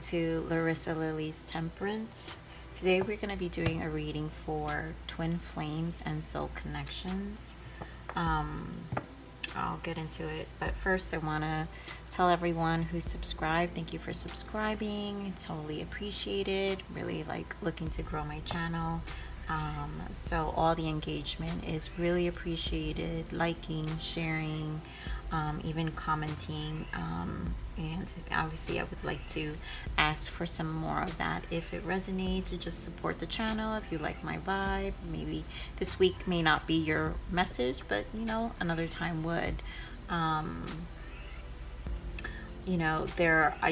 To Larisa Lili's Temperance. Today we're going to be doing a reading for twin flames and soul connections. I'll get into it, but first I want to tell everyone who's subscribed, thank you for subscribing. Totally appreciated. Really looking to grow my channel. So all the engagement is really appreciated. Liking, sharing, even commenting, and obviously I would like to ask for some more of that if it resonates, or just support the channel if you like my vibe. Maybe this week may not be your message, but another time would. I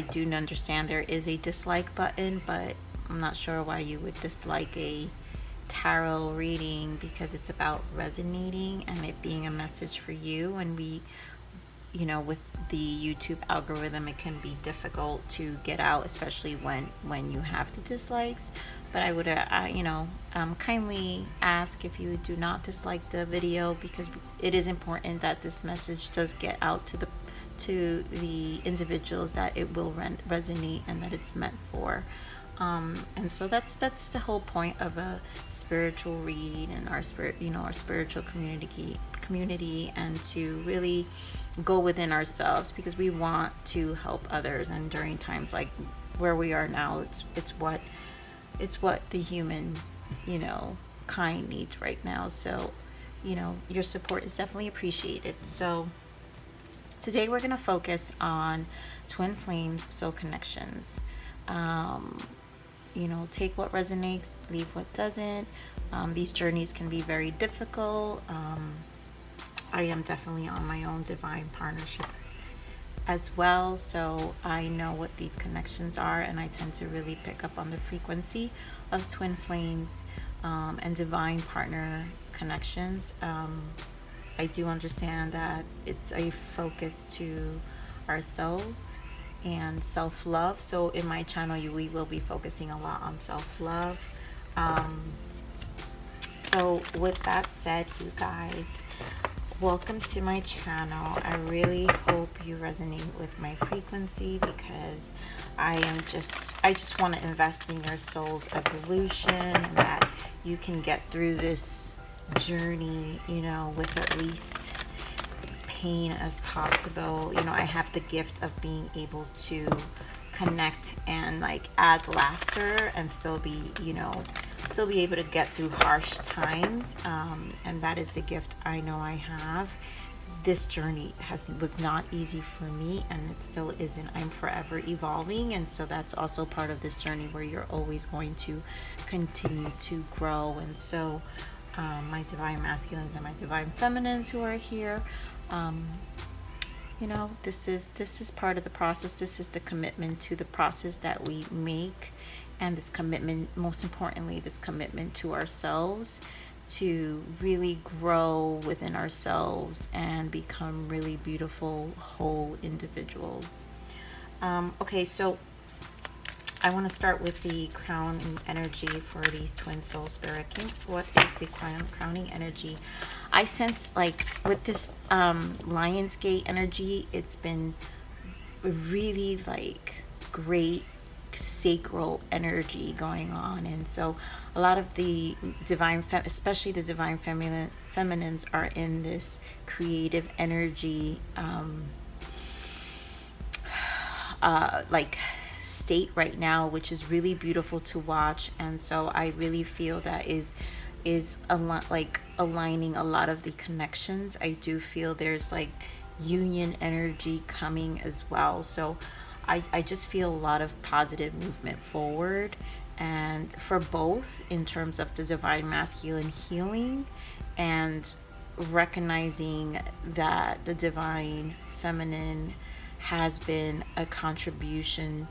do understand there is a dislike button, but I'm not sure why you would dislike a tarot reading, because it's about resonating and it being a message for you. And we, with the YouTube algorithm, it can be difficult to get out, especially when you have the dislikes. But I would kindly ask if you do not dislike the video, because it is important that this message does get out to the individuals that it will resonate and that it's meant for. And so that's the whole point of a spiritual read and our spiritual community, and to really go within ourselves, because we want to help others. And during times like where we are now, it's what the human kind needs right now. So your support is definitely appreciated. So today we're going to focus on twin flames, soul connections. Take what resonates, leave what doesn't. These journeys can be very difficult. I am definitely on my own divine partnership as well, so I know what these connections are, and I tend to really pick up on the frequency of twin flames and divine partner connections. I do understand that it's a focus to ourselves and self-love. So in my channel, we will be focusing a lot on self-love. So with that said, you guys, welcome to my channel. I really hope you resonate with my frequency, because I just want to invest in your soul's evolution, and that you can get through this journey, with at least pain as possible. I have the gift of being able to connect and add laughter and still be able to get through harsh times, and that is the gift I know I have. This journey was not easy for me, and it still isn't. I'm forever evolving, and so that's also part of this journey, where you're always going to continue to grow. And so my divine masculines and my divine feminines who are here, this is part of the process. This is the commitment to the process that we make, and this commitment, most importantly, this commitment to ourselves, to really grow within ourselves and become really beautiful, whole individuals. Okay, so I want to start with the crowning energy for these twin soul spirit king. What is the crowning energy? I sense with this Lionsgate energy, it's been really great sacral energy going on. And so a lot of the divine especially the divine feminines are in this creative energy state right now, which is really beautiful to watch. And so I really feel that is aligning a lot of the connections. I do feel there's union energy coming as well. So I just feel a lot of positive movement forward. and for both in terms of the divine masculine healing and recognizing that the divine feminine has been a contribution,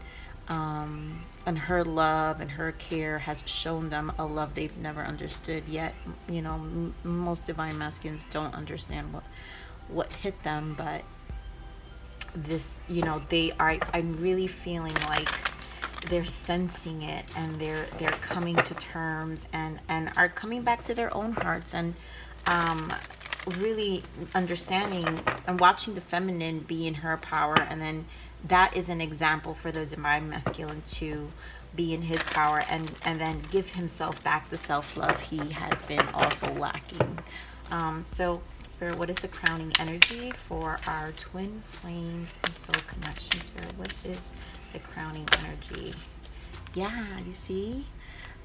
and her love and her care has shown them a love they've never understood yet. You know, most divine masculines don't understand what hit them, but this, you know, they are, I'm really feeling like they're sensing it, and they're coming to terms, and are coming back to their own hearts, and really understanding and watching the feminine be in her power, and then that is an example for the divine masculine to be in his power, and then give himself back the self-love he has been also lacking. So Spirit, what is the crowning energy for our twin flames and soul connection? Spirit, what is the crowning energy? Yeah, you see,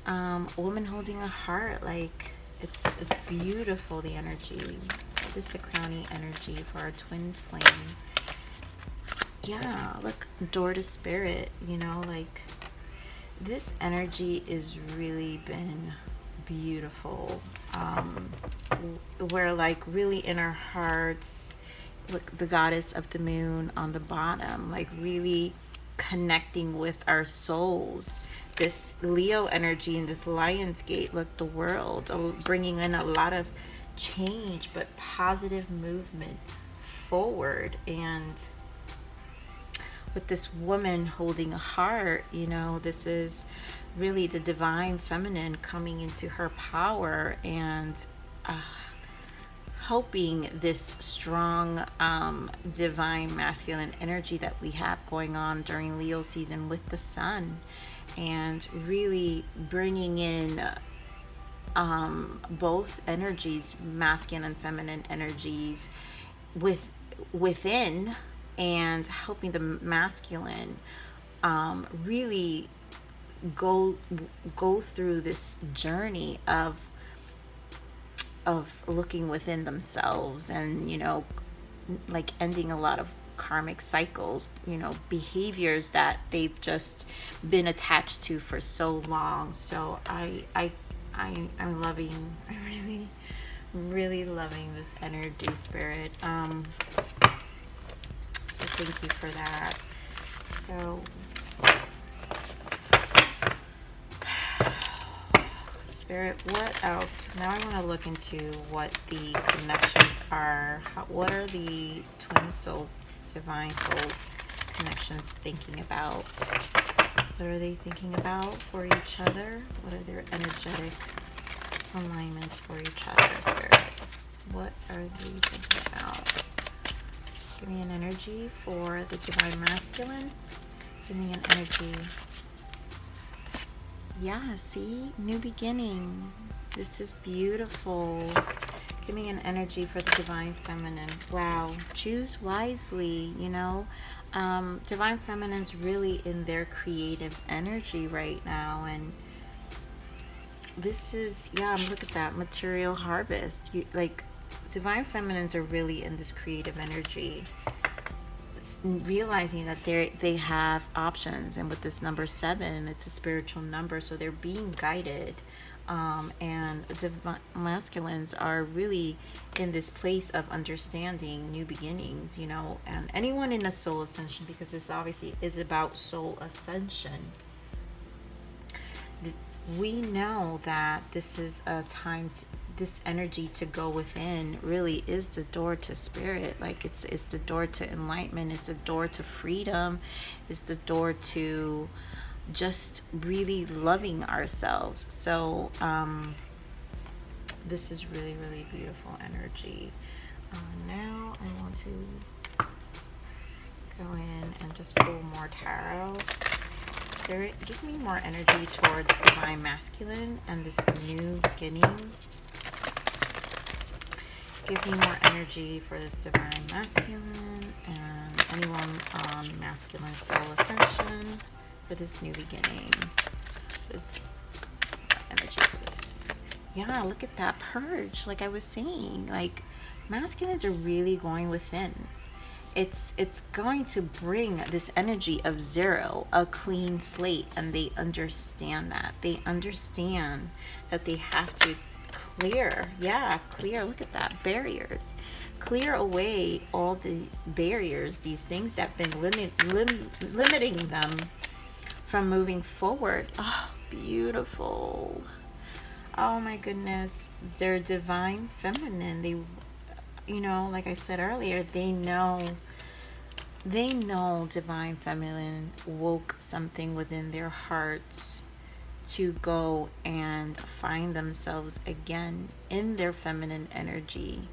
a woman holding a heart, like it's beautiful, the energy. What is the crowning energy for our twin flame? Yeah, look, door to spirit, you know, like this energy is really been beautiful. We're like really in our hearts, look, the goddess of the moon on the bottom, like really connecting with our souls. This Leo energy in this Lion's Gate, look, the world, bringing in a lot of change, but positive movement forward. And with this woman holding a heart, you know, this is really the divine feminine coming into her power, and helping this strong divine masculine energy that we have going on during Leo season with the sun, and really bringing in both energies, masculine and feminine energies within, and helping the masculine really go through this journey of looking within themselves, and, you know, like ending a lot of karmic cycles, you know, behaviors that they've just been attached to for so long. So I'm loving, I'm really loving this energy, Spirit. So thank you for that. So Spirit, what else? Now I want to look into what the connections are. What are the twin souls, divine souls connections thinking about? What are they thinking about for each other? What are their energetic alignments for each other, Spirit? What are they thinking about? Give me an energy for the divine masculine. Give me an energy. Yeah, see? New beginning. This is beautiful. Give me an energy for the divine feminine. Wow. Choose wisely, you know. Divine feminine's really in their creative energy right now. And this is, yeah, look at that. Material harvest. Like, divine feminines are really in this creative energy. Realizing that they have options, and with this number 7, it's a spiritual number, so they're being guided, and the masculines are really in this place of understanding new beginnings, you know. And anyone in a soul ascension, because this obviously is about soul ascension, we know that this is a time to, this energy to go within really is the door to spirit. Like it's the door to enlightenment, it's the door to freedom, it's the door to just really loving ourselves. So this is really beautiful energy. Now I want to go in and just pull more tarot. Spirit, give me more energy towards divine masculine and this new beginning. Give me more energy for this divine masculine and anyone on masculine soul ascension for this new beginning. This energy for this. Yeah, look at that purge. Like I was saying, like masculines are really going within. it's going to bring this energy of zero, a clean slate, and they understand that. They understand that they have to clear, yeah, clear, look at that, barriers. Clear away all these barriers, these things that have been limiting them from moving forward. Oh, beautiful. Oh my goodness. They're divine feminine. They, like I said earlier, they know divine feminine woke something within their hearts to go and find themselves again in their feminine energy,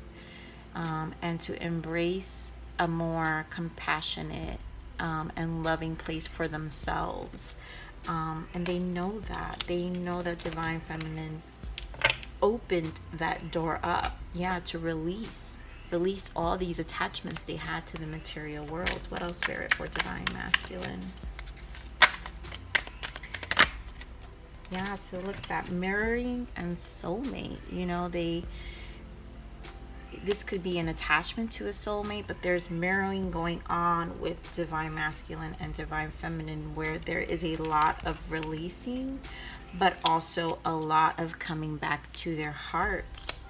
and to embrace a more compassionate, and loving place for themselves. And they know that. They know that divine feminine opened that door up, yeah, to release all these attachments they had to the material world. What else, Spirit, for divine masculine? Yeah, so look at that, mirroring and soulmate. This could be an attachment to a soulmate, but there's mirroring going on with divine masculine and divine feminine, where there is a lot of releasing, but also a lot of coming back to their hearts.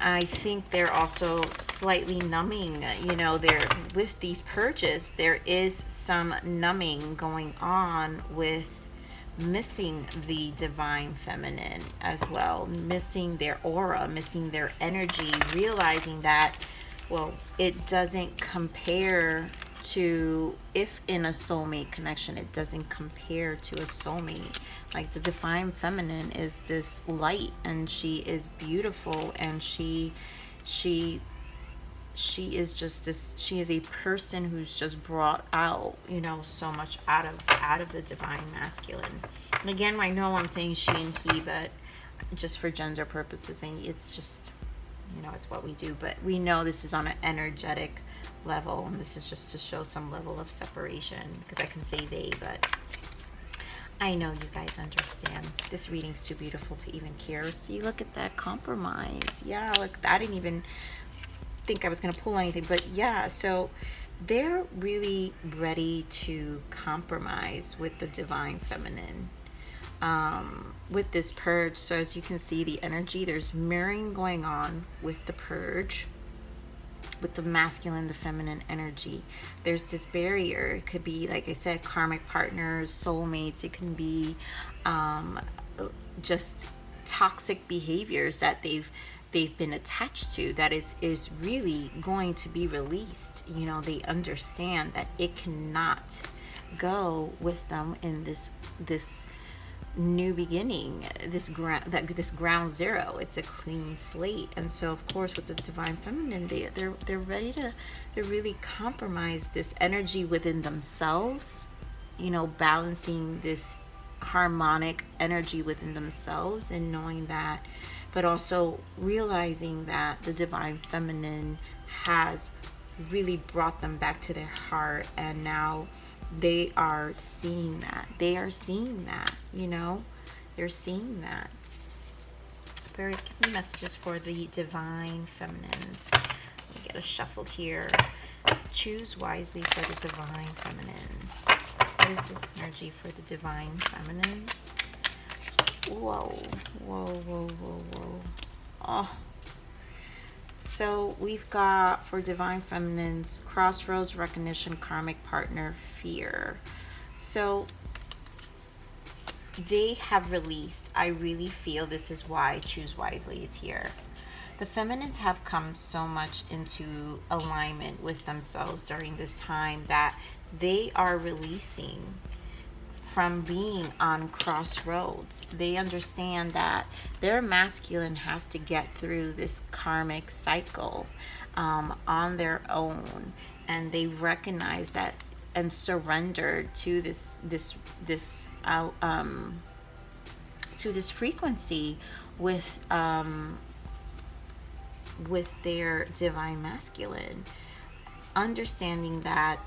I think they're also slightly numbing. They're with these purges, there is some numbing going on with missing the divine feminine as well, missing their aura, missing their energy, realizing that, well, it doesn't compare to, if in a soulmate connection, it doesn't compare to a soulmate. Like, the divine feminine is this light, and she is beautiful, and she is just this, she is a person who's just brought out, so much out of the divine masculine. And again, I know I'm saying she and he, but just for gender purposes, and it's just, it's what we do. But we know this is on an energetic level, and this is just to show some level of separation, because I can say they, but I know you guys understand. This reading's too beautiful to even care. See, look at that compromise. Yeah, look, I didn't even think I was going to pull anything, but yeah, so they're really ready to compromise with the divine feminine, with this purge. So as you can see, the energy, there's mirroring going on with the purge, with the masculine, the feminine energy. There's this barrier. It could be, like I said, karmic partners, soulmates. It can be just toxic behaviors that they've been attached to, that is really going to be released. They understand that it cannot go with them in this new beginning, this ground zero. It's a clean slate. And so, of course, with the divine feminine, they're ready to really compromise this energy within themselves, balancing this harmonic energy within themselves, and knowing that, but also realizing that the divine feminine has really brought them back to their heart, and now they are seeing that. They're seeing that. Spirit, give me messages for the divine feminines. Let me get a shuffle here. Choose wisely for the divine feminines. What is this energy for the divine feminines? Whoa. Oh. So we've got, for divine feminines, crossroads, recognition, karmic partner, fear. So they have released. I really feel this is why Choose Wisely is here. The feminines have come so much into alignment with themselves during this time that they are releasing from being on crossroads. They understand that their masculine has to get through this karmic cycle on their own, and they recognize that and surrendered to this frequency with their divine masculine, understanding that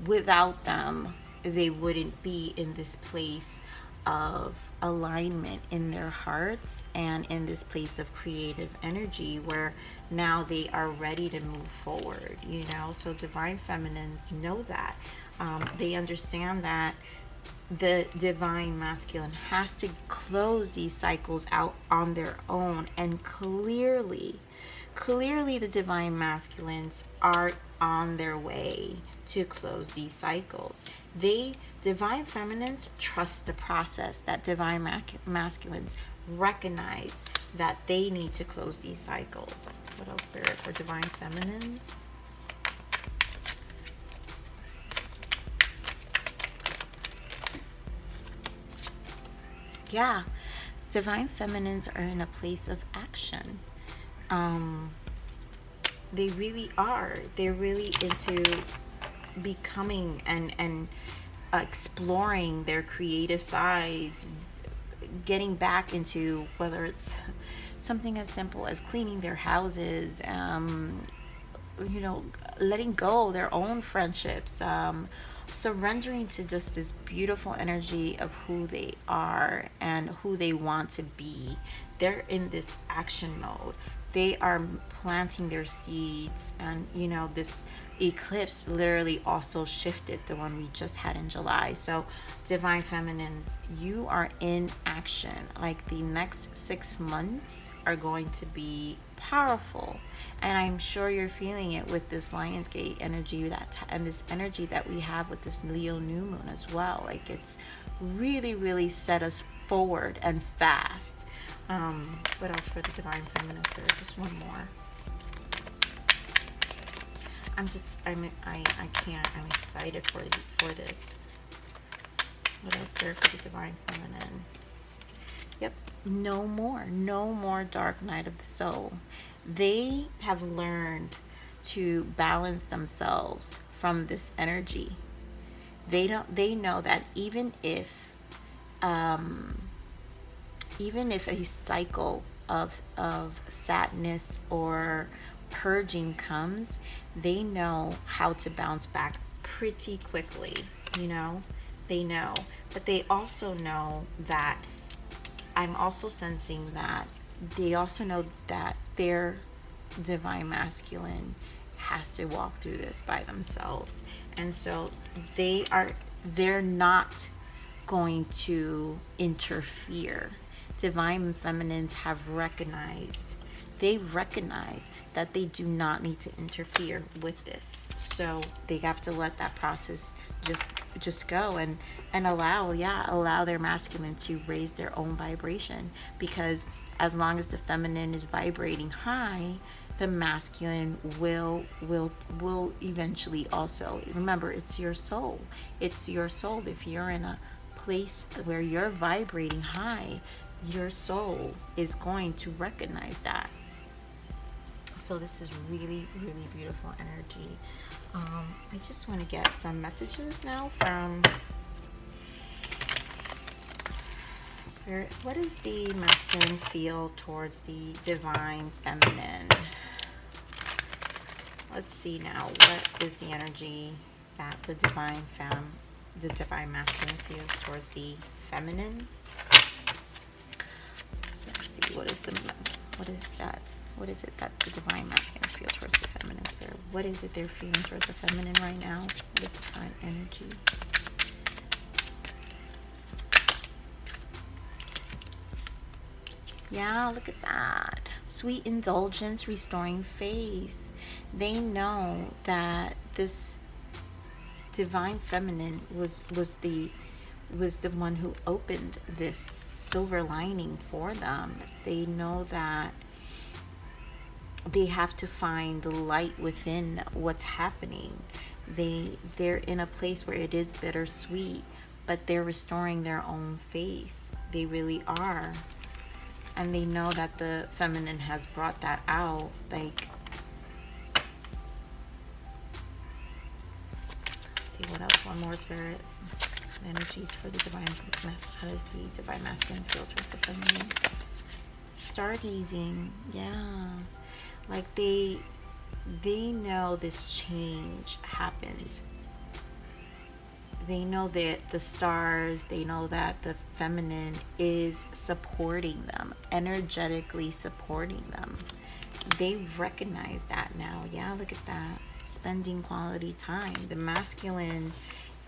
without them they wouldn't be in this place of alignment in their hearts and in this place of creative energy where now they are ready to move forward, you know. So divine feminines know that. They understand that the divine masculine has to close these cycles out on their own, and clearly the divine masculines are on their way to close these cycles. Divine feminines trust the process, that divine masculines recognize that they need to close these cycles. What else, Spirit, for divine feminines? Yeah, divine feminines are in a place of action. They really are. They're really into becoming and exploring their creative sides, getting back into whether it's something as simple as cleaning their houses, you know, letting go their own friendships, surrendering to just this beautiful energy of who they are and who they want to be. They're in this action mode. They are planting their seeds, and you know, this eclipse literally also shifted the one we just had in July. So divine feminines, you are in action. Like the next 6 months are going to be powerful, and I'm sure you're feeling it with this Lionsgate energy and this energy that we have with this Leo new moon as well. Like it's really set us forward and fast. What else for the divine feminine spirit? Just one more. I can't. I'm excited for this. What else, spirit, for the divine feminine? Yep. No more dark night of the soul. They have learned to balance themselves from this energy. They know that even if a cycle of sadness or purging comes, they know how to bounce back pretty quickly, you know. They know, but they also know that I'm also sensing that they also know that their divine masculine has to walk through this by themselves, and so they're not going to interfere. Divine feminines have recognized, they recognize that they do not need to interfere with this. So they have to let that process just go and allow their masculine to raise their own vibration, because as long as the feminine is vibrating high, the masculine will eventually also. Remember, it's your soul. If you're in a place where you're vibrating high, your soul is going to recognize that. So this is really beautiful energy. I just want to get some messages now from spirit. What does the masculine feel towards the divine feminine? Let's see now. What is the energy that the divine masculine feels towards the feminine? So let's see. What is it that the divine masculines feel towards the feminine spirit? What is it they're feeling towards the feminine right now? What is the divine energy? Yeah, look at that. Sweet indulgence, restoring faith. They know that this divine feminine was the one who opened this silver lining for them. They know that they have to find the light within what's happening. They're in a place where it is bittersweet, but they're restoring their own faith. They really are. And they know that the feminine has brought that out. Like, let's see what else. One more, spirit. Energies for the divine. How does the divine masculine feel towards the feminine? Stargazing. Yeah. Like they know this change happened. They know that the stars, they know that the feminine is supporting them, energetically supporting them. They recognize that now. Yeah, look at that. Spending quality time. The masculine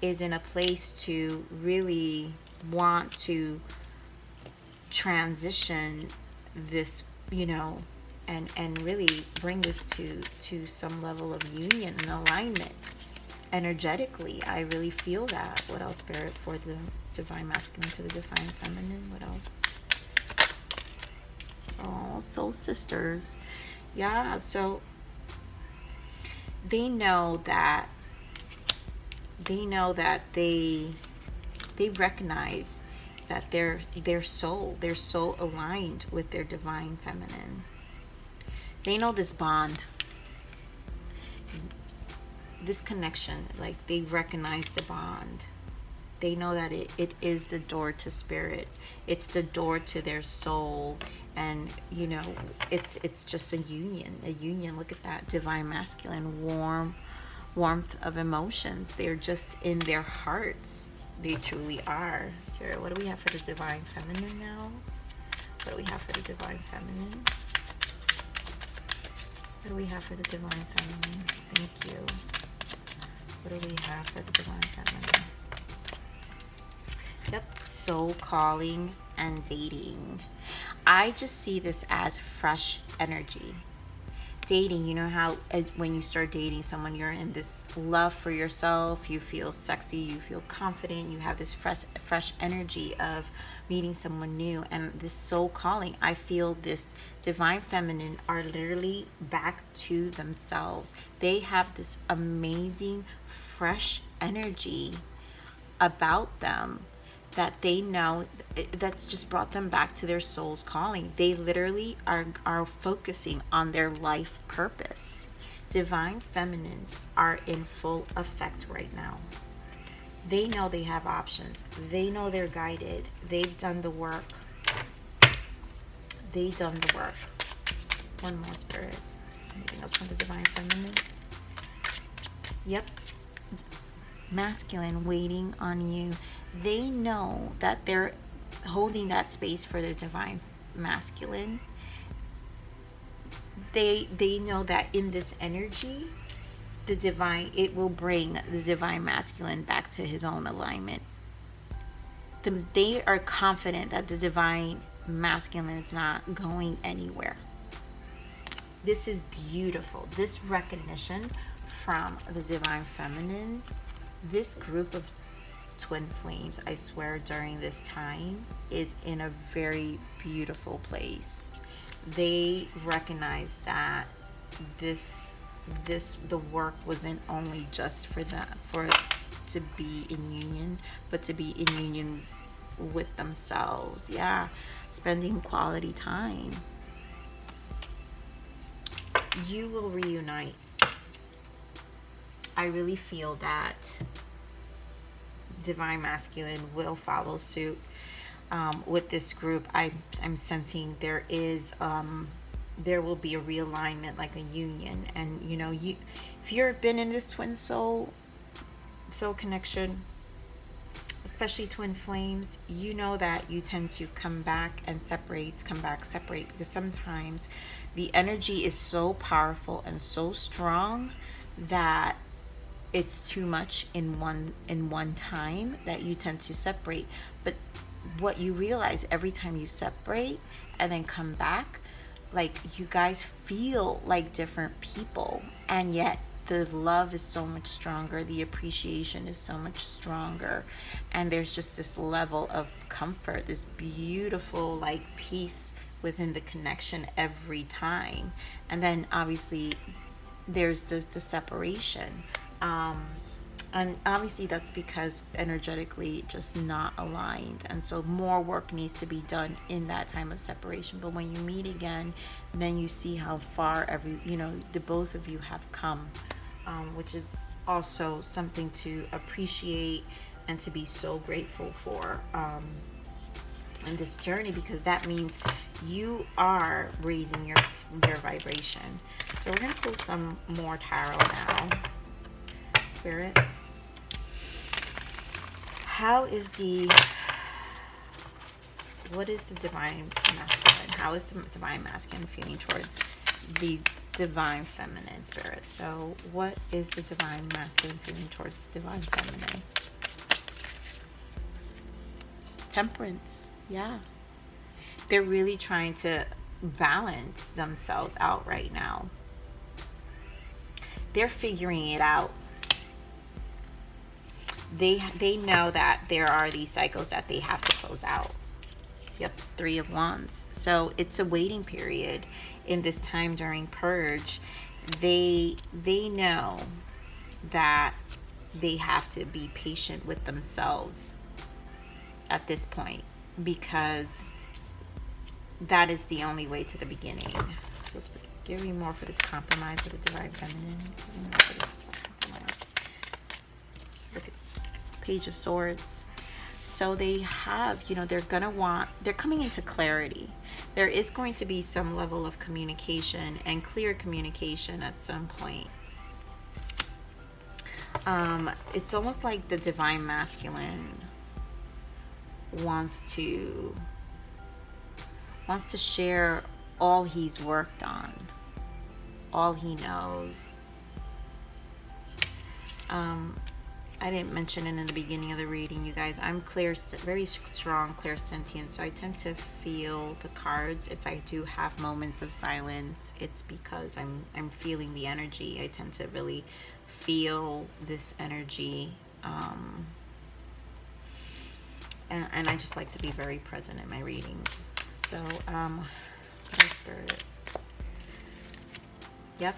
is in a place to really want to transition this, and really bring this to some level of union and alignment. Energetically, I really feel that. What else, Spirit, for the divine masculine to the divine feminine? What else? Oh, soul sisters. Yeah, so they know that they recognize that their soul, they're so aligned with their divine feminine. They know this bond, this connection, like they recognize the bond. They know that it is the door to spirit. It's the door to their soul. And it's just a union. Look at that divine masculine, warmth of emotions. They're just in their hearts. They truly are. Spirit, what do we have for the divine feminine now? What do we have for the divine feminine? What do we have for the divine feminine? Thank you. What do we have for the divine feminine? Yep, soul calling and dating. I just see this as fresh energy. Dating, you know how when you start dating someone, you're in this love for yourself, you feel sexy, you feel confident, you have this fresh energy of meeting someone new. And this soul calling, I feel this divine feminine are literally back to themselves. They have this amazing fresh energy about them that they know that's just brought them back to their soul's calling. They literally are focusing on their life purpose. Divine feminines are in full effect right now. They know they have options. They know they're guided. They've done the work. They've done the work. One more, Spirit. Anything else from the divine feminine? Yep. Masculine waiting on you. They know that they're holding that space for their divine masculine. They know that in this energy, it will bring the divine masculine back to his own alignment. They are confident that the divine masculine is not going anywhere. This is beautiful. This recognition from the divine feminine, this group of twin flames, I swear, during this time is in a very beautiful place. They recognize that the work wasn't only just for to be in union, but to be in union with themselves. Yeah, spending quality time. You will reunite. I really feel that divine masculine will follow suit with this group. I'm sensing there will be a realignment, like a union. And if you've been in this twin soul connection, especially twin flames, you know that you tend to come back, separate, because sometimes the energy is so powerful and so strong that it's too much in one time, that you tend to separate. But what you realize, every time you separate and then come back, like, you guys feel like different people, and yet the love is so much stronger, the appreciation is so much stronger, and there's just this level of comfort, this beautiful like peace within the connection every time. And then obviously there's just the separation, and obviously that's because energetically just not aligned, and so more work needs to be done in that time of separation. But when you meet again, then you see how far the both of you have come, which is also something to appreciate and to be so grateful for in this journey, because that means you are raising your vibration. So we're going to pull some more tarot now, Spirit. what is the divine masculine? How is the divine masculine feeling towards the divine feminine spirit? So what is the divine masculine feeling towards the divine feminine? Temperance. Yeah. They're really trying to balance themselves out right now. They're figuring it out. They know that there are these cycles that they have to close out. Yep, 3 of Wands. So it's a waiting period in this time during purge. They know that they have to be patient with themselves at this point, because that is the only way to the beginning. So give me more for this compromise with the divine feminine. Look at Page of Swords. So they have, they're coming into clarity. There is going to be some level of communication and clear communication at some point. It's almost like the divine masculine wants to share all he's worked on, all he knows. I didn't mention it in the beginning of the reading, you guys. I'm very strong clairsentient, so I tend to feel the cards. If I do have moments of silence, it's because I'm feeling the energy. I tend to really feel this energy, and I just like to be very present in my readings. So, Spirit. Yep.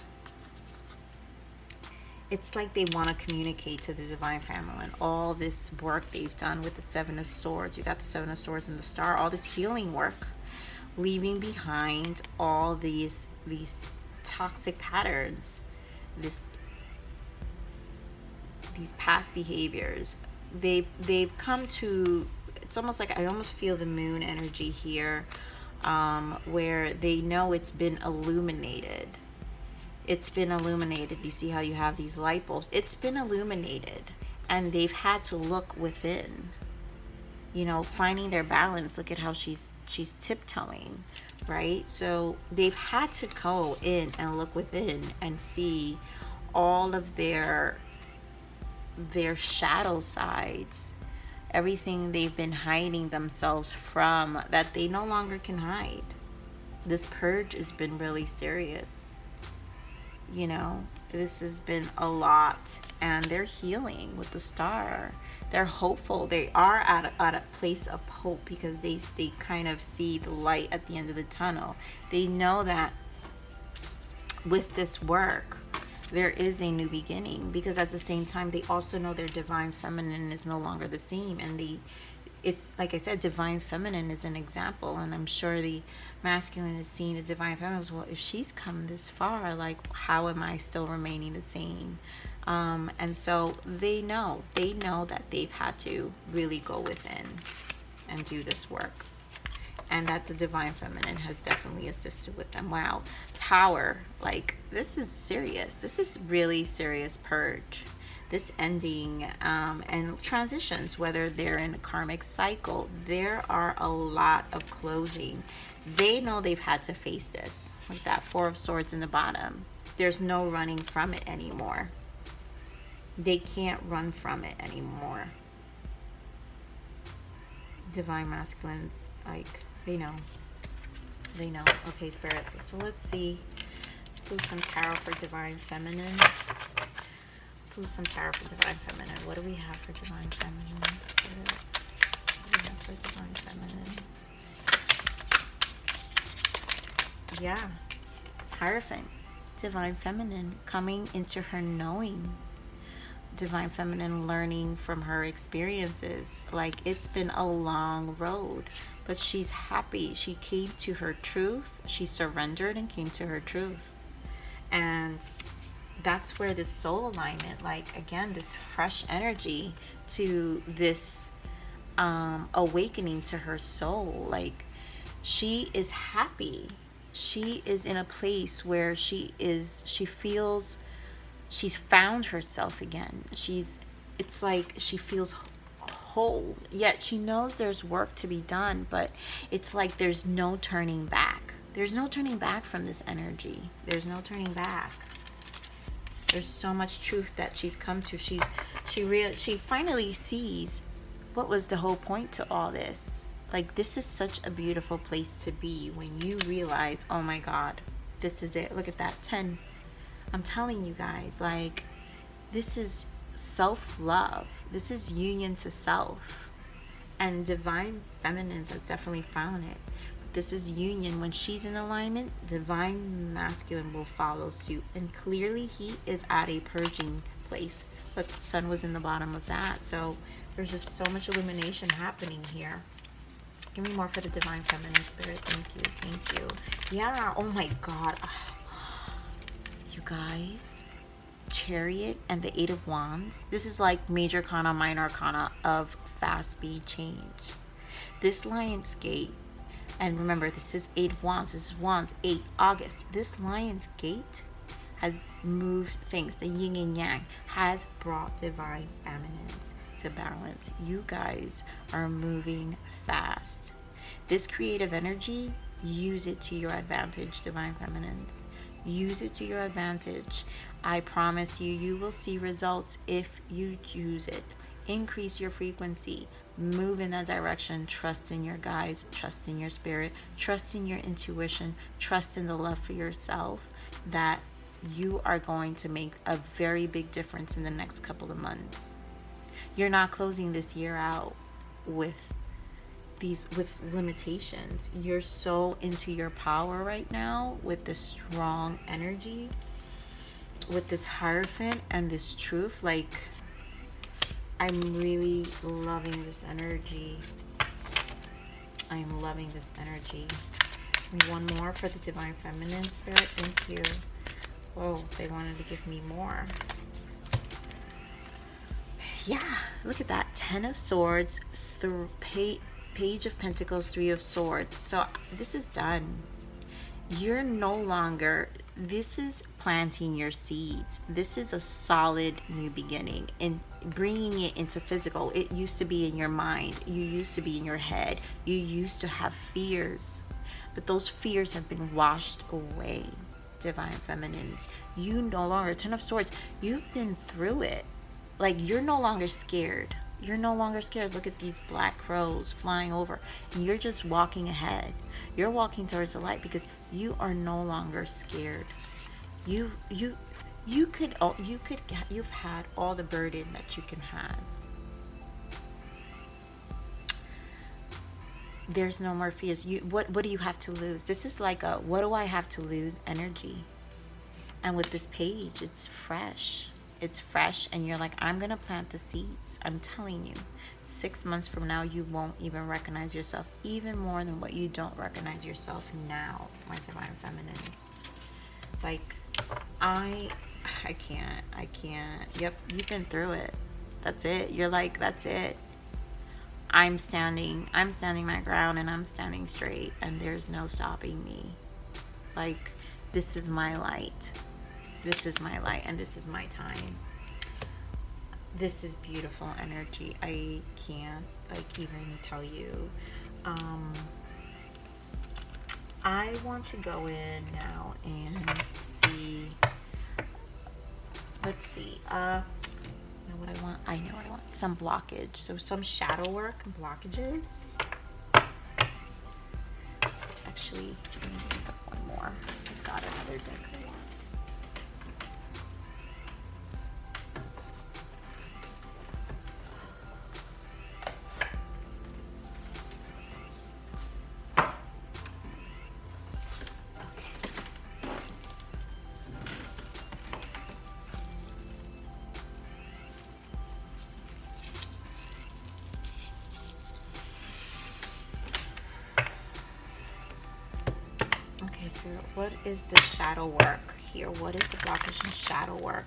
It's like they want to communicate to the divine feminine all this work they've done with the 7 of Swords. You got the 7 of Swords and the Star, all this healing work, leaving behind all these toxic patterns, these past behaviors. They've come to, it's almost like I almost feel the moon energy here, where they know it's been illuminated. It's been illuminated. You see how you have these light bulbs? It's been illuminated, and they've had to look within, finding their balance. Look at how she's tiptoeing, right? So they've had to go in and look within and see all of their shadow sides, everything they've been hiding themselves from that they no longer can hide. This purge has been really serious. This has been a lot, and they're healing with the Star. They're hopeful. They are at a place of hope, because they kind of see the light at the end of the tunnel. They know that with this work, there is a new beginning, because at the same time, they also know their divine feminine is no longer the same, and it's like I said, divine feminine is an example, and I'm sure the masculine is seeing the divine feminine as well. If she's come this far, like, how am I still remaining the same? And so they know that they've had to really go within and do this work, and that the divine feminine has definitely assisted with them. Wow. Tower, like, this is serious. This is really serious purge. This ending, and transitions, whether they're in a karmic cycle, there are a lot of closing. They know they've had to face this, like that 4 of Swords in the bottom. There's no running from it anymore. They can't run from it anymore. Divine masculines, like, they know. Okay, Spirit. So let's see. Let's pull some tarot for divine feminine. Some tarot for divine feminine. What do we have for divine feminine? What do we have for divine feminine? Yeah. Hierophant. Divine feminine coming into her knowing. Divine feminine learning from her experiences. Like, it's been a long road, but she's happy. She came to her truth. She surrendered and came to her truth. And that's where this soul alignment, like, again, this fresh energy to this awakening to her soul. Like, she is happy. She is in a place where she feels she's found herself again. It's like she feels whole, yet she knows there's work to be done, but it's like there's no turning back. There's no turning back from this energy. There's no turning back. There's so much truth that she's come to. She finally sees what was the whole point to all this. Like, this is such a beautiful place to be when you realize, oh my God, this is it. Look at that, 10. I'm telling you guys, like, this is self-love. This is union to self. And divine feminines has definitely found it. But this is union. When she's in alignment, divine masculine will follow suit. And clearly he is at a purging place. Look, the sun was in the bottom of that. So there's just so much illumination happening here. Give me more for the divine feminine spirit. Thank you. Thank you. Yeah. Oh my God. You guys. Chariot and the 8 of Wands. This is like major arcana, minor arcana of fast speed change. This Lion's Gate, and remember, this is 8 of Wands. This is Wands, 8 August. This Lion's Gate has moved things. The yin and yang has brought divine feminines to balance. You guys are moving fast. This creative energy, use it to your advantage, divine feminines. Use it to your advantage. I promise you, you will see results if you use it. Increase your frequency. Move in that direction. Trust in your guides. Trust in your spirit. Trust in your intuition. Trust in the love for yourself, that you are going to make a very big difference in the next couple of months. You're not closing this year out with limitations. You're so into your power right now with this strong energy, with this Hierophant and this truth. Like, I'm really loving this energy. I am loving this energy. One more for the divine feminine spirit. Thank you. Oh, they wanted to give me more. Yeah, look at that. 10 of Swords, Page of Pentacles, 3 of Swords. So this is done. You're no longer, this is planting your seeds. This is a solid new beginning and bringing it into physical. It used to be in your mind. You used to be in your head. You used to have fears, but those fears have been washed away, divine feminines. You no longer, 10 of Swords, you've been through it. Like, you're no longer scared. You're no longer scared. Look at these black crows flying over, and you're just walking ahead. You're walking towards the light because you are no longer scared. You've had all the burden that you can have. There's no more fears. What do you have to lose? This is like a what do I have to lose energy. And with this page, it's fresh. It's fresh, and you're like, I'm gonna plant the seeds. I'm telling you, 6 months from now, you won't even recognize yourself, even more than what you don't recognize yourself now, my divine feminines. Like, I can't. Yep, you've been through it. That's it. You're like, that's it. I'm standing my ground, and I'm standing straight, and there's no stopping me. Like, this is my light. This is my light, and this is my time. This is beautiful energy. I can't even tell you. I want to go in now and see. Let's see. I know what I want. Some blockage. So some shadow work and blockages. Actually, let me pick up one more. I've got another deck I want. Spirit, what is the shadow work here? What is the blockage and shadow work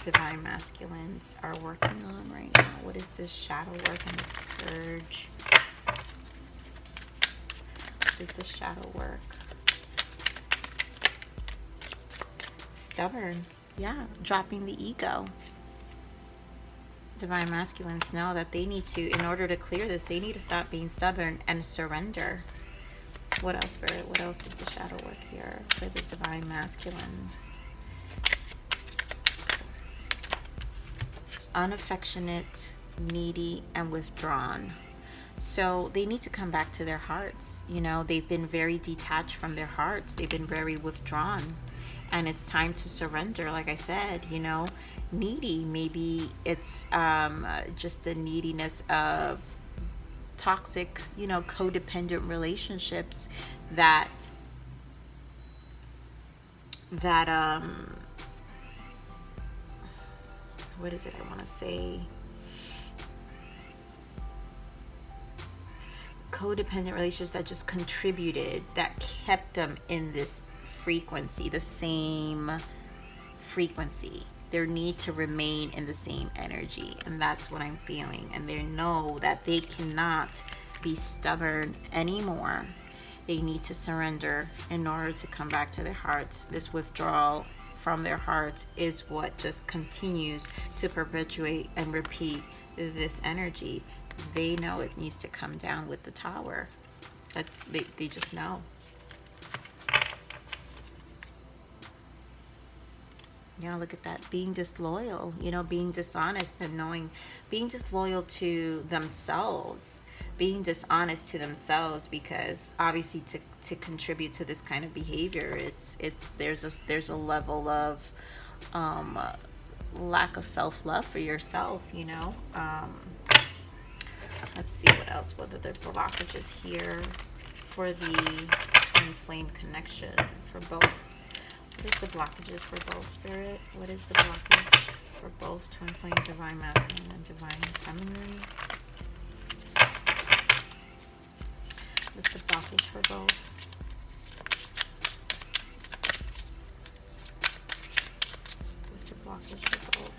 divine masculines are working on right now? What is this shadow work and this purge? What is the shadow work? Stubborn. Yeah, dropping the ego. Divine masculines know that they need to, in order to clear this, they need to stop being stubborn and surrender. What else, Spirit? What else is the shadow work here for the divine masculines? Unaffectionate, needy, and withdrawn. So they need to come back to their hearts. You know, they've been very detached from their hearts. They've been very withdrawn. And it's time to surrender. Like I said, you know, needy. Maybe it's just the neediness of toxic, you know, codependent relationships that what is it I want to say? Codependent relationships that just contributed, that kept them in this frequency, the same frequency. Their need to remain in the same energy. And that's what I'm feeling. And they know that they cannot be stubborn anymore. They need to surrender in order to come back to their hearts. This withdrawal from their hearts is what just continues to perpetuate and repeat this energy. They know it needs to come down with the Tower. They just know. Yeah, look at that. Being disloyal, you know, being dishonest and knowing, being disloyal to themselves, being dishonest to themselves, because obviously to contribute to this kind of behavior, there's a level of lack of self-love for yourself, you know. Let's see what else, what are the blockages here for the twin flame connection for both. What is the blockages for both, Spirit? What is the blockage for both twin flame, divine masculine, and divine feminine? What's the blockage for both? What's the blockage for both?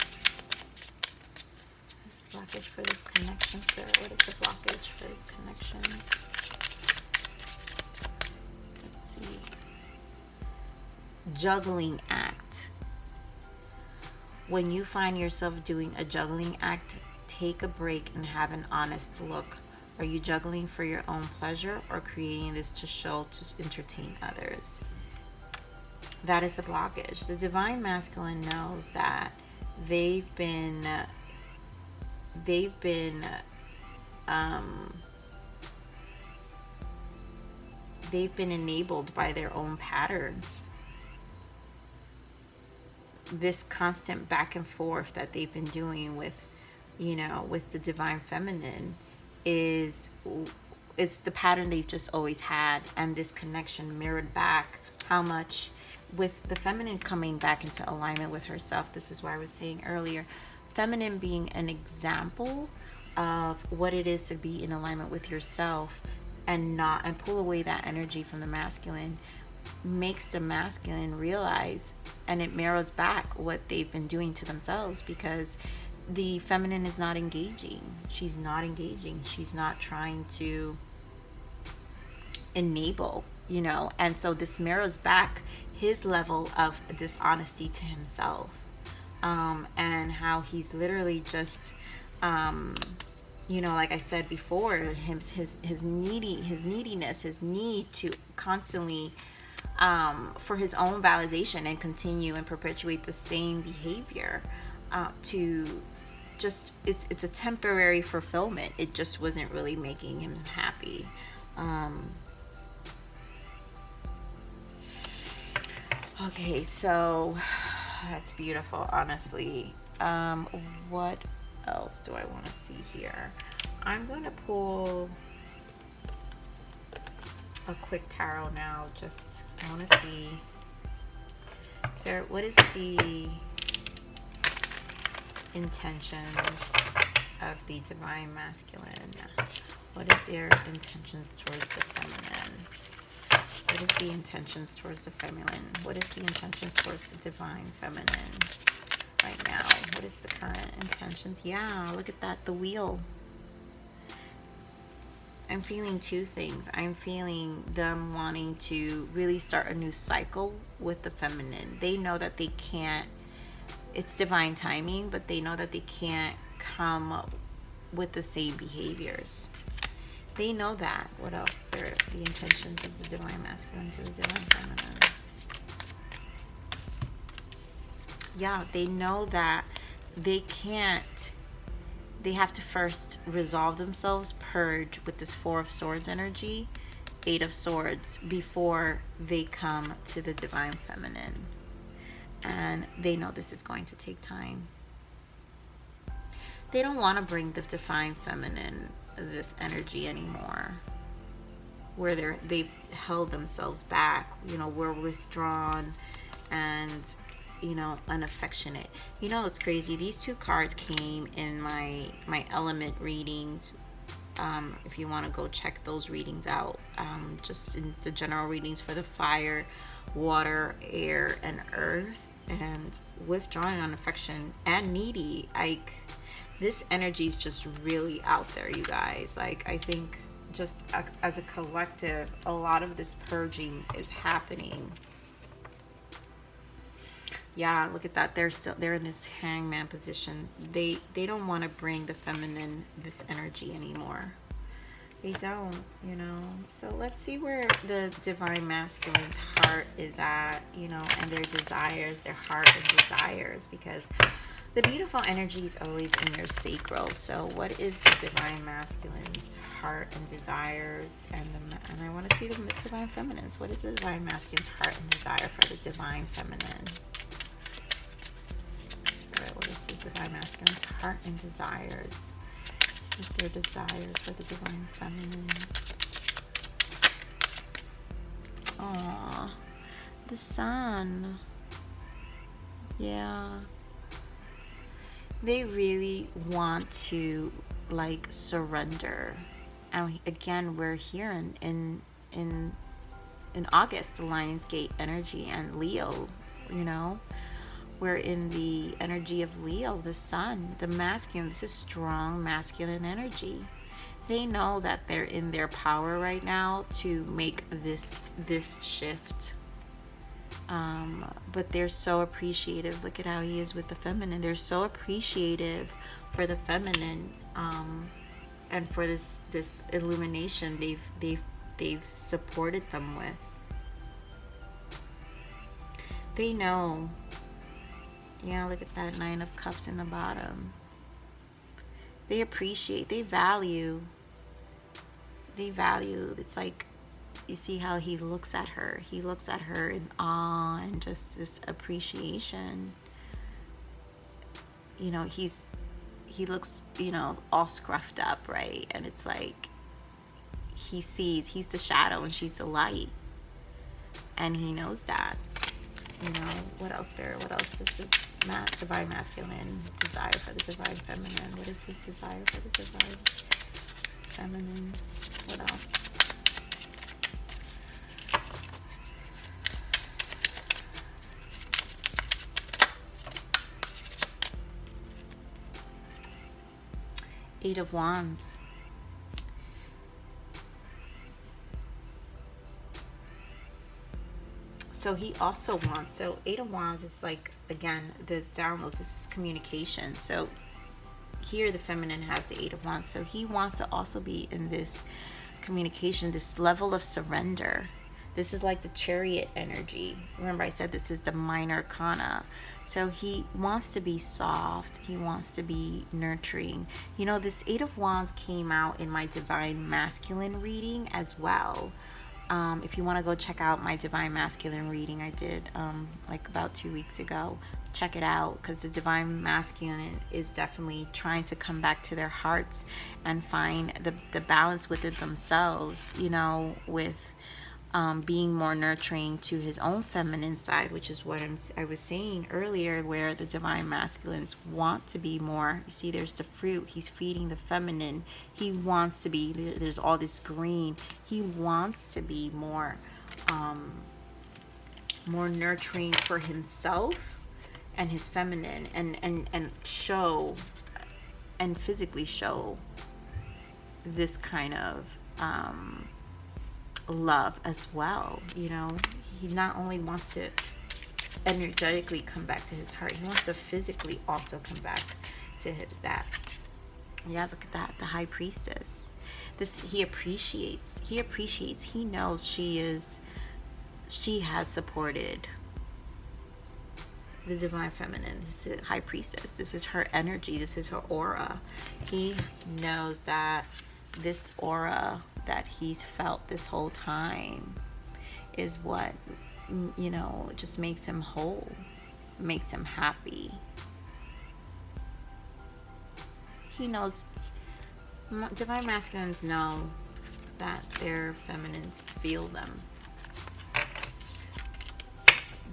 What's the blockage for this connection, Spirit? What is the blockage for this connection? Let's see. Juggling act. When you find yourself doing a juggling act, take a break and have an honest look. Are you juggling for your own pleasure or creating this to show, to entertain others? That is the blockage. The divine masculine knows that they've been enabled by their own patterns. This constant back and forth that they've been doing with, you know, with the divine feminine is the pattern they've just always had. And this connection mirrored back how much, with the feminine coming back into alignment with herself. This is why I was saying earlier, feminine being an example of what it is to be in alignment with yourself and pull away that energy from the masculine, makes the masculine realize, and it mirrors back what they've been doing to themselves, because the feminine is not engaging. She's not engaging. She's not trying to enable, you know. And so this mirrors back his level of dishonesty to himself, and how he's literally just you know, like I said before, his neediness, his need to constantly for his own validation and continue and perpetuate the same behavior, to just, it's a temporary fulfillment. It just wasn't really making him happy. Okay, so that's beautiful, honestly. What else do I want to see here? I'm going to pull a quick tarot now. Just, I want to see, Spirit, what is the intentions of the divine masculine? What is their intentions towards the feminine? What is the intentions towards the feminine? What is the intentions towards the divine feminine right now? What is the current intentions? Yeah, look at that, the wheel. I'm feeling two things. I'm feeling them wanting to really start a new cycle with the feminine. They know that they can't, it's divine timing, but they know that they can't come with the same behaviors. They know that. What else, Spirit? The intentions of the divine masculine to the divine feminine. Yeah, they know that they can't, they have to first resolve themselves, purge with this Four of Swords energy, Eight of Swords, before they come to the divine feminine. And they know this is going to take time. They don't want to bring the divine feminine this energy anymore, where they've held themselves back, you know, we're withdrawn and, you know, unaffectionate. You know, it's crazy, these two cards came in my element readings. If you want to go check those readings out, just in the general readings for the fire, water, air, and earth, and withdrawing on affection and needy. Like, this energy is just really out there, you guys. Like, I think just as a collective, a lot of this purging is happening. Yeah, look at that. They're in this hangman position. They don't want to bring the feminine this energy anymore. They don't, you know. So let's see where the divine masculine's heart is at, you know, and their desires, their heart and desires, because the beautiful energy is always in your sacral. So what is the divine masculine's heart and desires? And I want to see the divine feminine's. What is the divine masculine's heart and desire for the divine feminine? What is the divine masculine's heart and desires? What is their desires for the divine feminine? Aww, the sun. Yeah. They really want to, like, surrender. And again, we're here in August, the Lionsgate energy, and Leo, you know. We're in the energy of Leo, the sun, the masculine. This is strong masculine energy. They know that they're in their power right now to make this shift. But they're so appreciative. Look at how he is with the feminine. They're so appreciative for the feminine, and for this illumination they've supported them with. They know. Yeah, look at that Nine of Cups in the bottom. They appreciate, they value. It's like, you see how he looks at her. He looks at her in awe and just this appreciation. You know, he looks, you know, all scruffed up, right? And it's like, he sees, he's the shadow and she's the light. And he knows that. You know, what else, Spirit? What else does this divine masculine desire for the divine feminine? What is his desire for the divine feminine? What else? Eight of Wands. So he also wants, so Eight of Wands is like, again, the downloads, this is communication. So here the feminine has the Eight of Wands. So he wants to also be in this communication, this level of surrender. This is like the Chariot energy. Remember I said this is the minor arcana. So he wants to be soft. He wants to be nurturing. You know, this Eight of Wands came out in my divine masculine reading as well. If you want to go check out my divine masculine reading I did like about 2 weeks ago, check it out, because the divine masculine is definitely trying to come back to their hearts and find the balance within themselves, you know, with being more nurturing to his own feminine side, which is what I was saying earlier, where the divine masculines want to be more. You see, there's the fruit. He's feeding the feminine. He wants to be, there's all this green. He wants to be more nurturing for himself and his feminine, and show and physically show this kind of love as well. You know, he not only wants to energetically come back to his heart, he wants to physically also come back to that. Yeah, look at that, the high priestess. This, he appreciates, he knows she has supported the divine feminine. This is high priestess. This is her energy. This is her aura. He knows that this aura that he's felt this whole time is what, you know, just makes him whole, makes him happy. He knows, divine masculines know that their feminines feel them.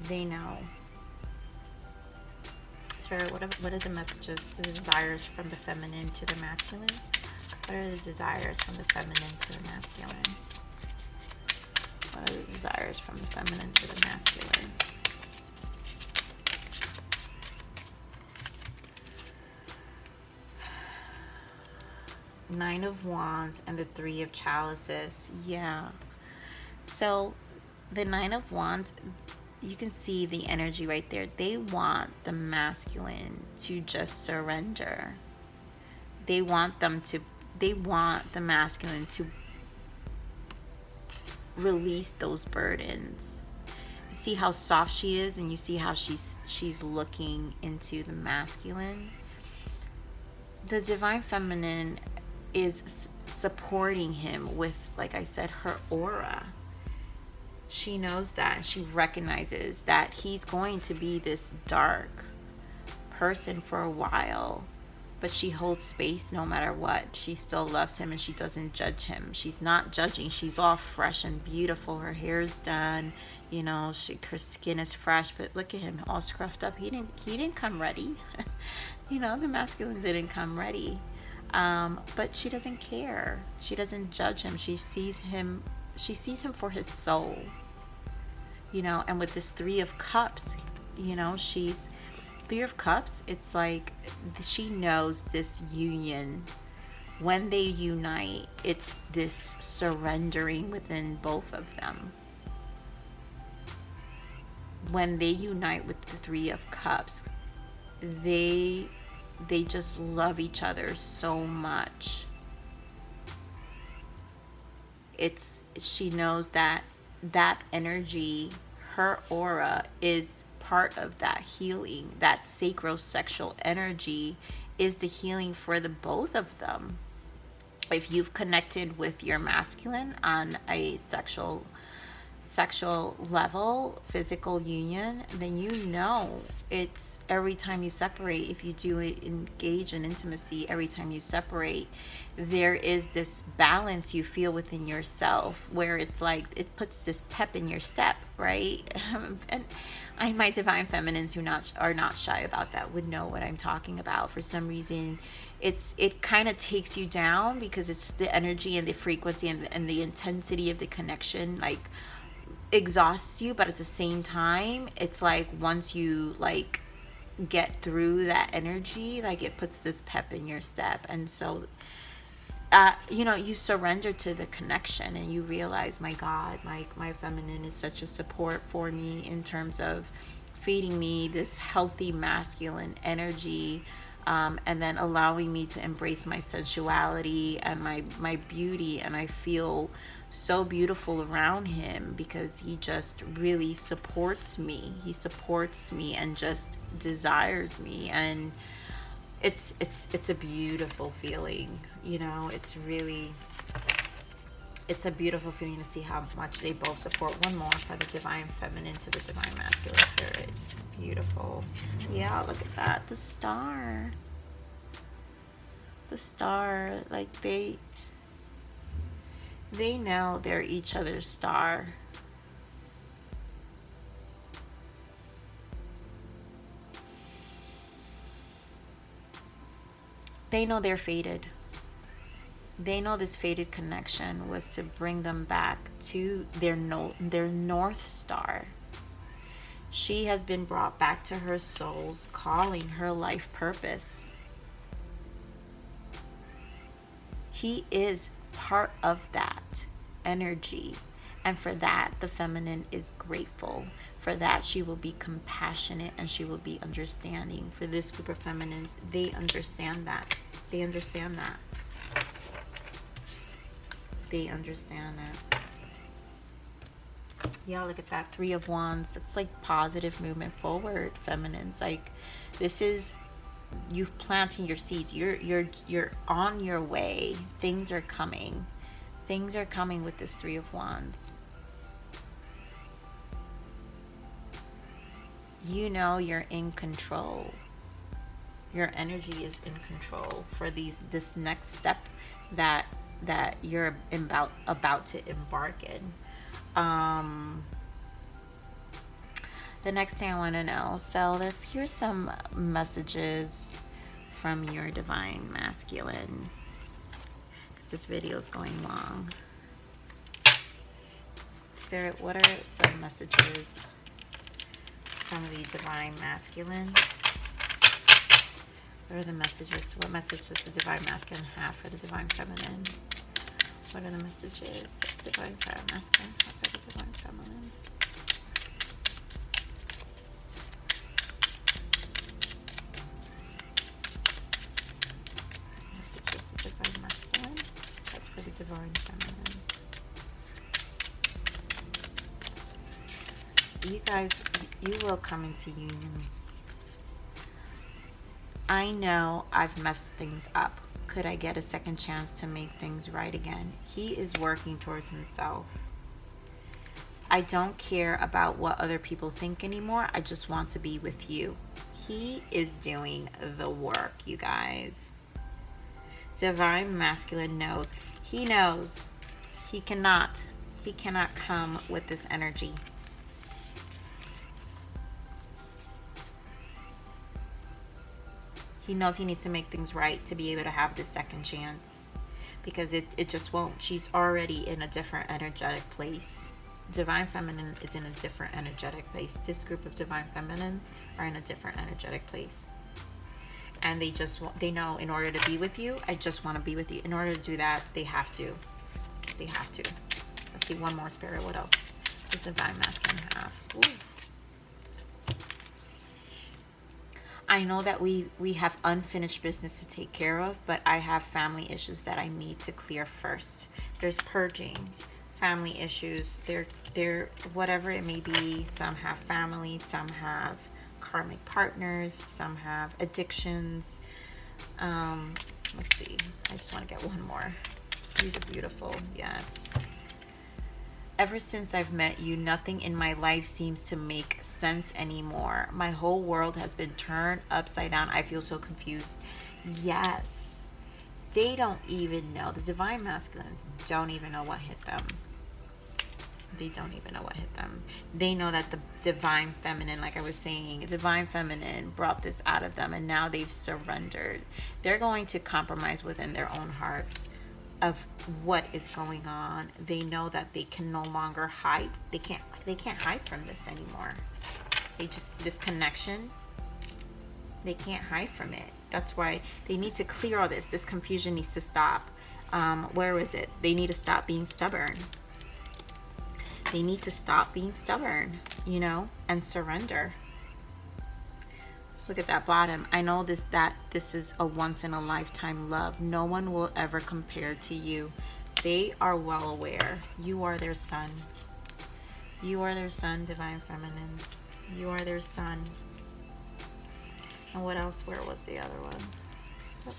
They know. Spirit, what are the messages, the desires from the feminine to the masculine? What are the desires from the feminine to the masculine? What are the desires from the feminine to the masculine? Nine of Wands and the Three of Chalices. Yeah. So the Nine of Wands, you can see the energy right there. They want the masculine to just surrender. They want the masculine to release those burdens. You see how soft she is, and you see how she's looking into the masculine. The divine feminine is supporting him with, like I said, her aura. She knows that. She recognizes that he's going to be this dark person for a while, but she holds space no matter what. She still loves him, and she doesn't judge him. She's not judging. She's all fresh and beautiful. Her hair's done, you know, her skin is fresh, but look at him, all scruffed up. He didn't come ready. You know, the masculine didn't come ready. But she doesn't care. She doesn't judge him. She sees him for his soul, you know. And with this Three of Cups, you know, Three of Cups, it's like she knows this union. When they unite, it's this surrendering within both of them. When they unite with the Three of Cups, they just love each other so much. She knows that energy, her aura, is part of that healing. That sacrosexual energy is the healing for the both of them. If you've connected with your masculine on a sexual level, physical union, then you know it's every time you separate, if you do engage in intimacy, every time you separate, there is this balance you feel within yourself where it's like it puts this pep in your step, right? And my divine feminines who are not shy about that would know what I'm talking about. For some reason, it kind of takes you down because it's the energy and the frequency and the intensity of the connection, like, exhausts you. But at the same time, it's like once you like get through that energy, like it puts this pep in your step. And so you know, you surrender to the connection and you realize, my God, my feminine is such a support for me in terms of feeding me this healthy masculine energy, and then allowing me to embrace my sensuality and my beauty. And I feel so beautiful around him because he just really supports me. He supports me and just desires me, and it's a beautiful feeling, you know. It's a beautiful feeling to see how much they both support. One more for the divine feminine to the divine masculine spirit. Beautiful. Yeah, look at that. The star, like they know they're each other's star. They know they're fated. They know this fated connection was to bring them back to their North Star. She has been brought back to her soul's calling, her life purpose. He is part of that energy. And for that, the feminine is grateful. For that, she will be compassionate and she will be understanding. For this group of feminines, they understand that. They understand that. They understand that. Yeah, look at that. 3 of Wands. It's like positive movement forward, feminines. Like, this is, you've planted your seeds. You're on your way. Things are coming. Things are coming with this 3 of Wands. You know you're in control. Your energy is in control for this next step that you're about to embark in. The next thing I want to know, so here's some messages from your divine masculine, because this video is going long. Spirit, what are some messages from the divine masculine? What are the messages? What message does the divine masculine have for the divine feminine? What are the messages that the divine masculine have for the divine feminine? Messages of divine masculine. That's for the divine feminine. You guys, you will come into union. I know I've messed things up. Could I get a second chance to make things right again? He is working towards himself. I don't care about what other people think anymore. I just want to be with you. He is doing the work, you guys. Divine masculine knows. He knows he cannot come with this energy. He knows he needs to make things right to be able to have this second chance, because it just won't. She's already in a different energetic place. Divine feminine is in a different energetic place. This group of divine feminines are in a different energetic place. And they know, in order to be with you, I just want to be with you. In order to do that, they have to. They have to. Let's see one more, Spirit. What else does divine masculine have? Ooh. I know that we have unfinished business to take care of, but I have family issues that I need to clear first. There's purging, family issues. They're whatever it may be. Some have family, some have karmic partners, some have addictions. Let's see. I just want to get one more. These are beautiful. Yes. Ever since I've met you, nothing in my life seems to make sense anymore. My whole world has been turned upside down. I feel so confused. Yes. They don't even know. The divine masculines don't even know what hit them. They don't even know what hit them. They know that the divine feminine, like I was saying, divine feminine brought this out of them, and now they've surrendered. They're going to compromise within their own hearts of what is going on. They know that they can no longer hide. They can't hide from this anymore. This connection, they can't hide from it. That's why they need to clear all this. This confusion needs to stop. Where is it? They need to stop being stubborn. They need to stop being stubborn, and surrender. Look at that bottom. I know that this is a once in a lifetime love. No one will ever compare to you. They are well aware. You are their sun. You are their sun, divine feminines. You are their sun. And what else? Where was the other one?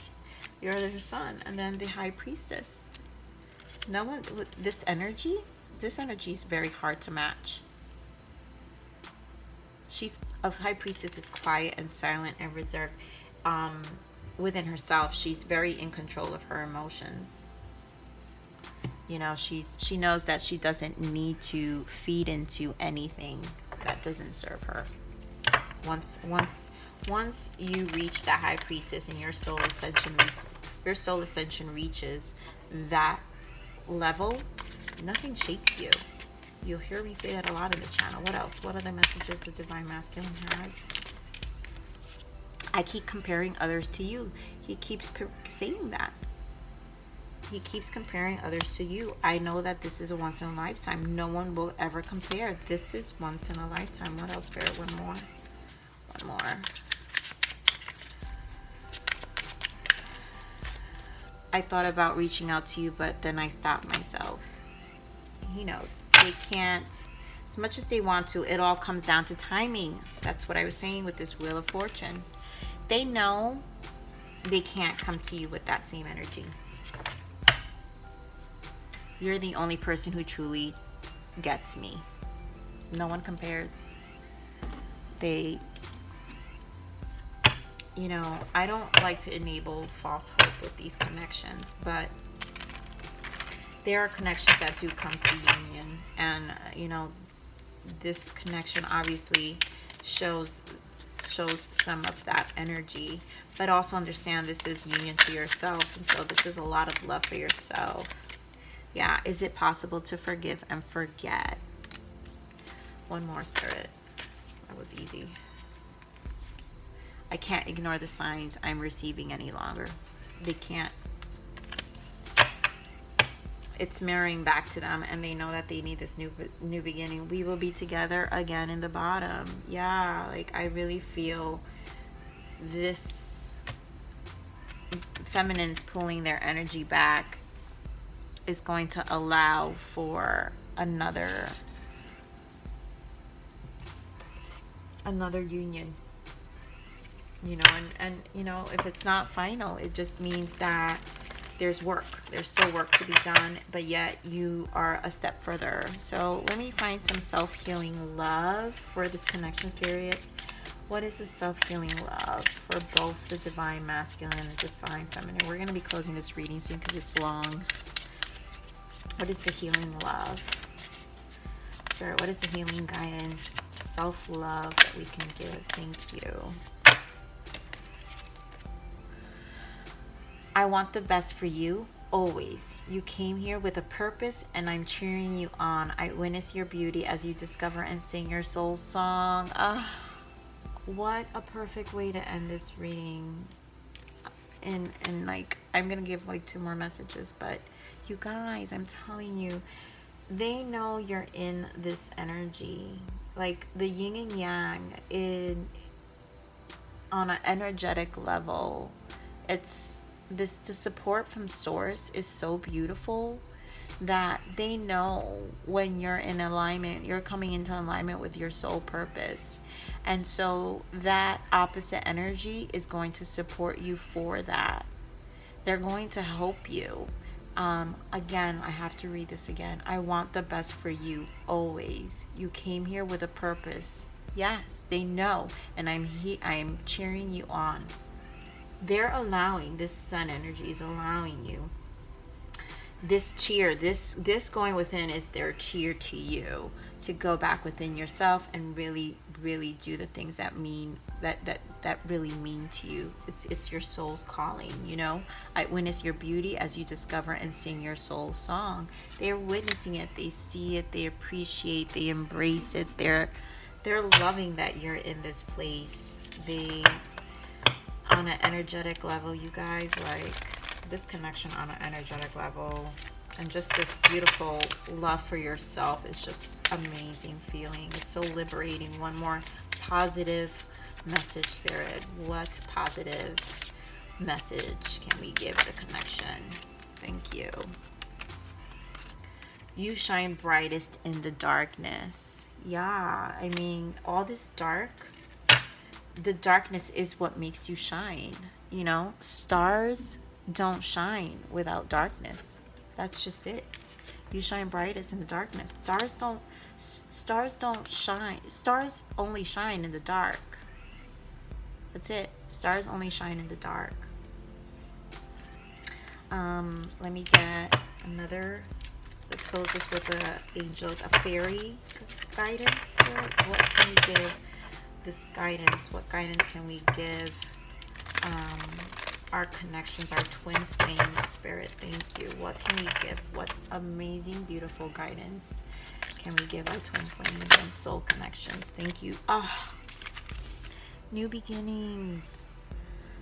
You're their sun. And then the high priestess. No one, this energy is very hard to match. High priestess is quiet and silent and reserved. Within herself, she's very in control of her emotions. She knows that she doesn't need to feed into anything that doesn't serve her. Once you reach that high priestess and your soul ascension reaches that level, nothing shakes you. You'll hear me say that a lot in this channel. What else? What other messages the divine masculine has? I keep comparing others to you. He keeps saying that. He keeps comparing others to you. I know that this is a once in a lifetime. No one will ever compare. This is once in a lifetime. What else, Spirit? One more. One more. I thought about reaching out to you, but then I stopped myself. He knows. They can't, as much as they want to, it all comes down to timing. That's what I was saying with this Wheel of Fortune. They know they can't come to you with that same energy. You're the only person who truly gets me. No one compares. They, you know, I don't like to enable false hope with these connections, but there are connections that do come to union. And, you know, this connection obviously shows some of that energy, but also understand this is union to yourself. And so this is a lot of love for yourself. Yeah, is it possible to forgive and forget? One more, Spirit. That was easy. I can't ignore the signs I'm receiving any longer. They can't. It's mirroring back to them, and they know that they need this new beginning. We will be together again in the bottom. Yeah, like I really feel this feminine's pulling their energy back is going to allow for another union, you know. And you know, if it's not final, it just means that there's still work to be done, but yet you are a step further. So let me find some self-healing love for this connections period. What is the self-healing love for both the divine masculine and the divine feminine? We're going to be closing this reading soon because it's long. What is the healing love? Spirit, what is the healing guidance, self-love that we can give? Thank you. I want the best for you, always. You came here with a purpose, and I'm cheering you on. I witness your beauty as you discover and sing your soul song. What a perfect way to end this reading. And like, I'm going to give like 2 more messages, but you guys, I'm telling you, they know you're in this energy. Like the yin and yang on an energetic level. The support from source is so beautiful that they know when you're in alignment, you're coming into alignment with your soul purpose. And so that opposite energy is going to support you for that. They're going to help you. Again, I have to read this again. I want the best for you, always. You came here with a purpose. Yes, they know. And I'm cheering you on. They're allowing, this sun energy is allowing you. This cheer, this going within is their cheer to you to go back within yourself and really, really do the things that really mean to you. It's your soul's calling, you know. I witness your beauty as you discover and sing your soul song. They're witnessing it, they see it, they appreciate, they embrace it. They're loving that you're in this place. They, on an energetic level, you guys, like this connection on an energetic level and just this beautiful love for yourself is just amazing feeling. It's so liberating. One more positive message, Spirit. What positive message can we give the connection? Thank you. You shine brightest in the darkness. Yeah, I mean, all this dark, the darkness is what makes you shine. You know, stars don't shine without darkness. That's just it. You shine brightest in the darkness. Stars don't shine. Stars only shine in the dark. That's it. Stars only shine in the dark. Let me get another. Let's close this with the angels, a fairy guidance. What can we give this guidance? What guidance can we give our connections, our twin flames, Spirit? Thank you. What can we give? What amazing, beautiful guidance can we give our twin flames and soul connections? Thank you. New beginnings.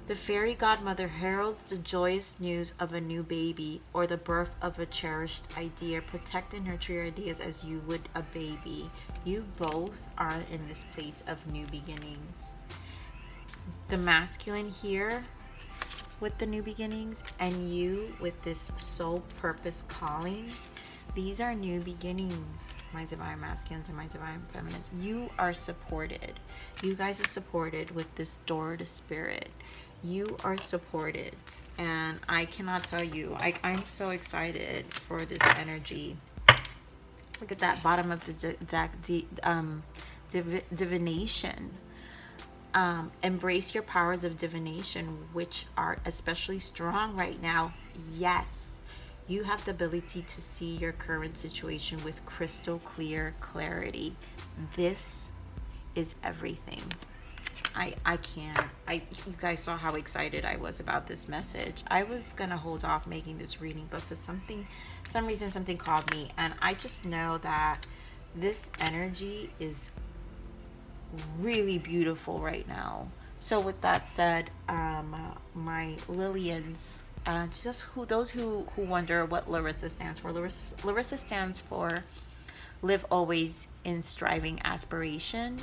The fairy godmother heralds the joyous news of a new baby or the birth of a cherished idea. Protect and nurture your ideas as you would a baby. You both are in this place of new beginnings. The masculine here with the new beginnings, and you with this soul purpose calling. These are new beginnings, my divine masculines and my divine feminines. You are supported. You guys are supported with this door to spirit. You are supported. And I cannot tell you, I'm so excited for this energy. Look at that bottom of the deck, divination. Embrace your powers of divination, which are especially strong right now. Yes, you have the ability to see your current situation with crystal clear clarity. This is everything. I can't. You guys saw how excited I was about this message. I was gonna hold off making this reading, but for some reason something called me, and I just know that this energy is really beautiful right now. So with that said, my Lilians, those who wonder what Larisa stands for, Larisa stands for live always in striving aspiration.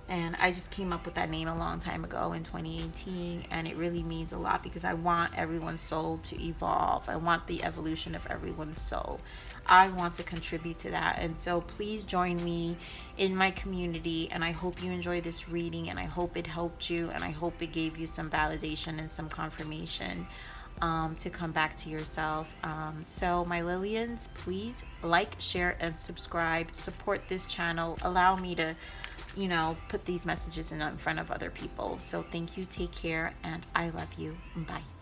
And I just came up with that name a long time ago in 2018, and it really means a lot because I want everyone's soul to evolve. I want the evolution of everyone's soul. I want to contribute to that. And so please join me in my community, and I hope you enjoy this reading, and I hope it helped you, and I hope it gave you some validation and some confirmation to come back to yourself. So my Lilians, please like, share, and subscribe. Support this channel. Allow me to put these messages in front of other people. So thank you, take care, and I love you. Bye.